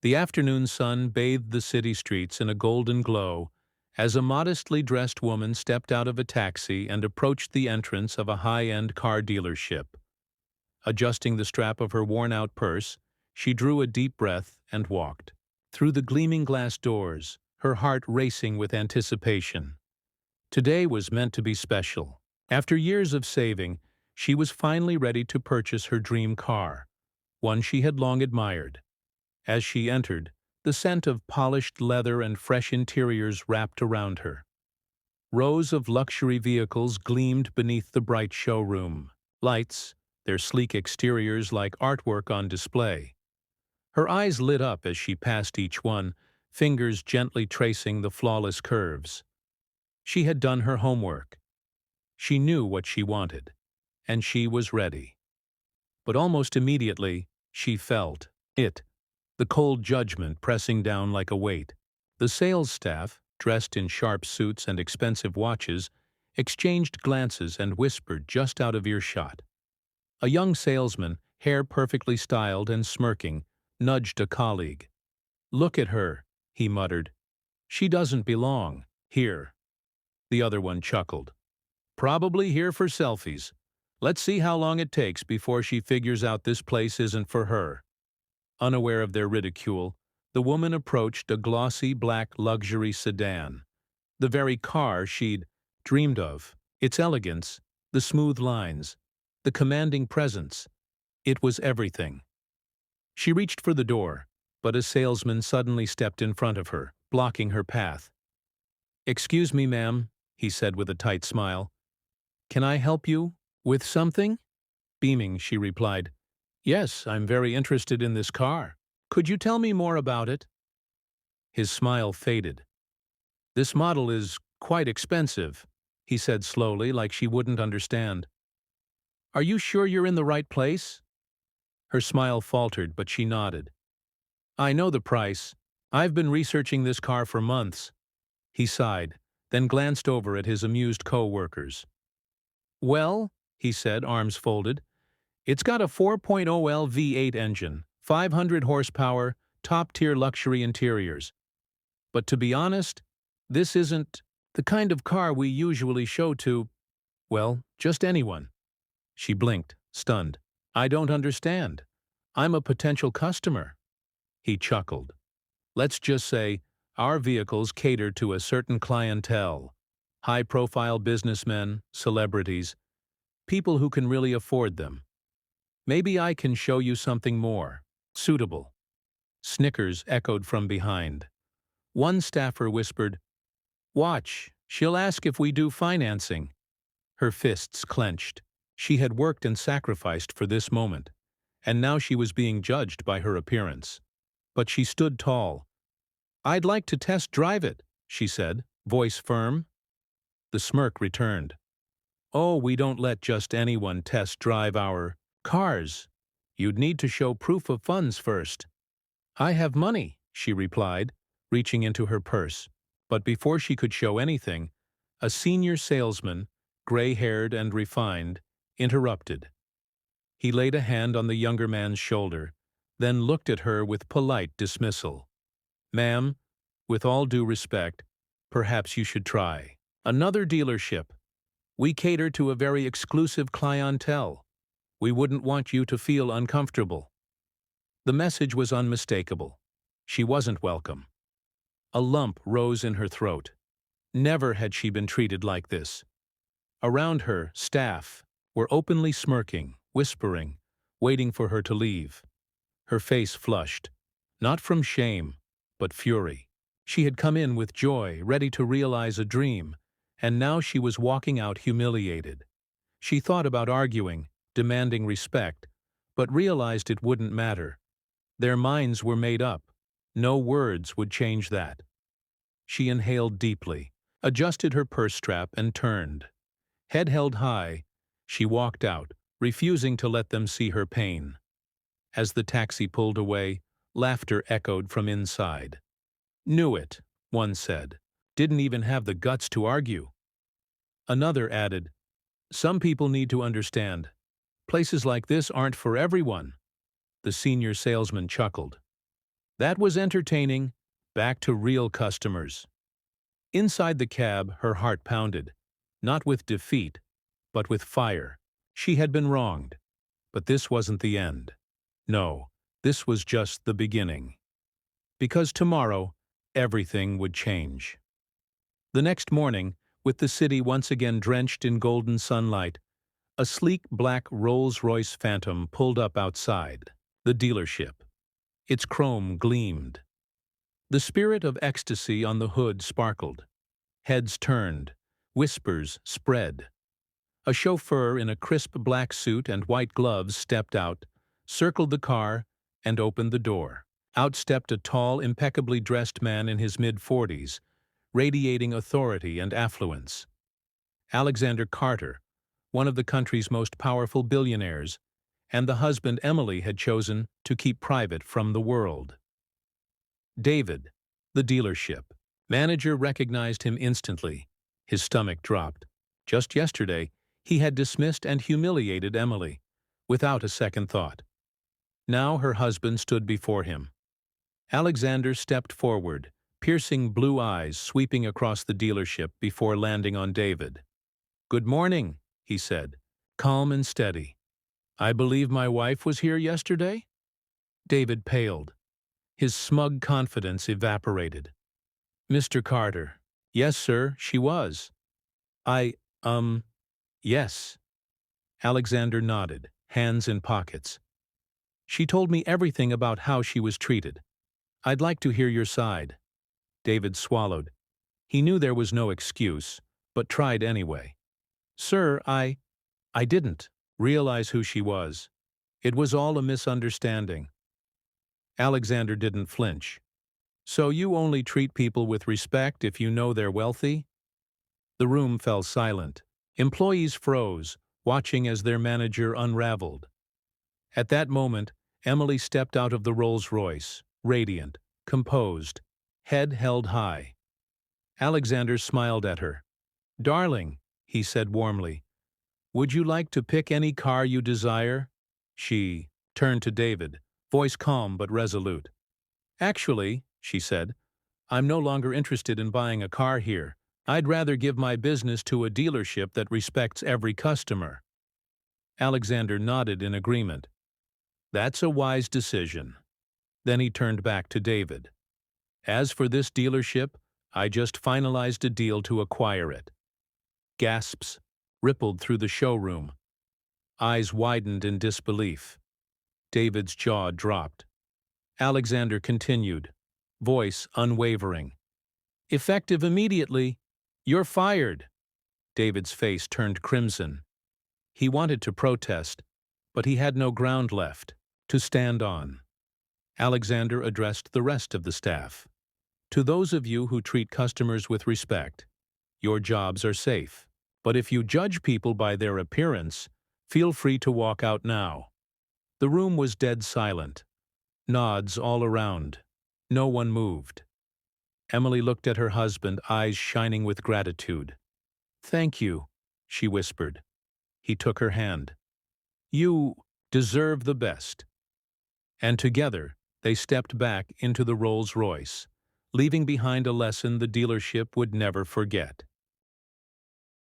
The afternoon sun bathed the city streets in a golden glow as a modestly dressed woman stepped out of a taxi and approached the entrance of a high-end car dealership. Adjusting the strap of her worn-out purse, she drew a deep breath and walked through the gleaming glass doors, her heart racing with anticipation. Today was meant to be special. After years of saving, she was finally ready to purchase her dream car, one she had long admired. As she entered, the scent of polished leather and fresh interiors wrapped around her. Rows of luxury vehicles gleamed beneath the bright showroom. Lights, their sleek exteriors like artwork on display. Her eyes lit up as she passed each one, fingers gently tracing the flawless curves. She had done her homework. She knew what she wanted, and she was ready. But almost immediately, she felt it, the cold judgment pressing down like a weight. The sales staff, dressed in sharp suits and expensive watches, exchanged glances and whispered just out of earshot. A young salesman, hair perfectly styled and smirking, nudged a colleague. "Look at her," he muttered. "She doesn't belong here." The other one chuckled. "Probably here for selfies. Let's see how long it takes before she figures out this place isn't for her." Unaware of their ridicule, the woman approached a glossy black luxury sedan, the very car she'd dreamed of. Its elegance, the smooth lines, the commanding presence. It was everything. She reached for the door, but a salesman suddenly stepped in front of her, blocking her path. "Excuse me, ma'am," he said with a tight smile. "Can I help you with something?" Beaming, she replied, "Yes, I'm very interested in this car. Could you tell me more about it?" His smile faded. "This model is quite expensive," he said slowly, like she wouldn't understand. "Are you sure you're in the right place?" Her smile faltered, but she nodded. "I know the price. I've been researching this car for months." He sighed, then glanced over at his amused co-workers. "Well," he said, arms folded, "it's got a 4.0L V8 engine, 500 horsepower, top-tier luxury interiors. But to be honest, this isn't the kind of car we usually show to, well, just anyone." She blinked, stunned. "I don't understand. I'm a potential customer." He chuckled. "Let's just say our vehicles cater to a certain clientele. High-profile businessmen, celebrities, people who can really afford them. Maybe I can show you something more suitable." Snickers echoed from behind. One staffer whispered, "Watch, she'll ask if we do financing." Her fists clenched. She had worked and sacrificed for this moment, and now she was being judged by her appearance. But she stood tall. "I'd like to test drive it," she said, voice firm. The smirk returned. "Oh, we don't let just anyone test drive our cars. You'd need to show proof of funds first." "I have money," she replied, reaching into her purse. But before she could show anything, a senior salesman, gray-haired and refined, interrupted. He laid a hand on the younger man's shoulder, then looked at her with polite dismissal. "Ma'am, with all due respect, perhaps you should try another dealership. We cater to a very exclusive clientele. We wouldn't want you to feel uncomfortable." The message was unmistakable. She wasn't welcome. A lump rose in her throat. Never had she been treated like this. Around her, staff were openly smirking, whispering, waiting for her to leave. Her face flushed, not from shame, but fury. She had come in with joy, ready to realize a dream, and now she was walking out humiliated. She thought about arguing, demanding respect, but realized it wouldn't matter. Their minds were made up. No words would change that. She inhaled deeply, adjusted her purse strap, and turned. Head held high, she walked out, refusing to let them see her pain. As the taxi pulled away, laughter echoed from inside. "Knew it," one said. "Didn't even have the guts to argue." Another added, "Some people need to understand. Places like this aren't for everyone." The senior salesman chuckled. That was entertaining. Back to real customers. Inside the cab, her heart pounded. Not with defeat, but with fire. She had been wronged. But this wasn't the end. No, this was just the beginning. Because tomorrow, everything would change. The next morning, with the city once again drenched in golden sunlight, a sleek black Rolls-Royce Phantom pulled up outside the dealership. Its chrome gleamed. The spirit of ecstasy on the hood sparkled. Heads turned. Whispers spread. A chauffeur in a crisp black suit and white gloves stepped out, circled the car, and opened the door. Out stepped a tall, impeccably dressed man in his mid-40s, radiating authority and affluence. Alexander Carter, one of the country's most powerful billionaires, and the husband Emily had chosen to keep private from the world. David, the dealership. Manager recognized him instantly. His stomach dropped. Just yesterday, he had dismissed and humiliated Emily, without a second thought. Now her husband stood before him. Alexander stepped forward, piercing blue eyes sweeping across the dealership before landing on David. "Good morning," he said, calm and steady. "I believe my wife was here yesterday?" David paled. His smug confidence evaporated. "Mr. Carter, yes, sir, she was. Yes." Alexander nodded, hands in pockets. "She told me everything about how she was treated. I'd like to hear your side." David swallowed. He knew there was no excuse, but tried anyway. "Sir, I didn't realize who she was. It was all a misunderstanding." Alexander didn't flinch. "So you only treat people with respect if you know they're wealthy?" The room fell silent. Employees froze, watching as their manager unraveled. At that moment, Emily stepped out of the Rolls-Royce, radiant, composed, head held high. Alexander smiled at her. "Darling," he said warmly, "would you like to pick any car you desire?" She turned to David, voice calm but resolute. "Actually," she said, "I'm no longer interested in buying a car here. I'd rather give my business to a dealership that respects every customer." Alexander nodded in agreement. "That's a wise decision." Then he turned back to David. "As for this dealership, I just finalized a deal to acquire it." Gasps rippled through the showroom. Eyes widened in disbelief. David's jaw dropped. Alexander continued, voice unwavering. "Effective immediately. You're fired." David's face turned crimson. He wanted to protest, but he had no ground left to stand on. Alexander addressed the rest of the staff. "To those of you who treat customers with respect, your jobs are safe. But if you judge people by their appearance, feel free to walk out now." The room was dead silent. Nods all around. No one moved. Emily looked at her husband, eyes shining with gratitude. "Thank you," she whispered. He took her hand. "You deserve the best." And together, they stepped back into the Rolls-Royce, leaving behind a lesson the dealership would never forget.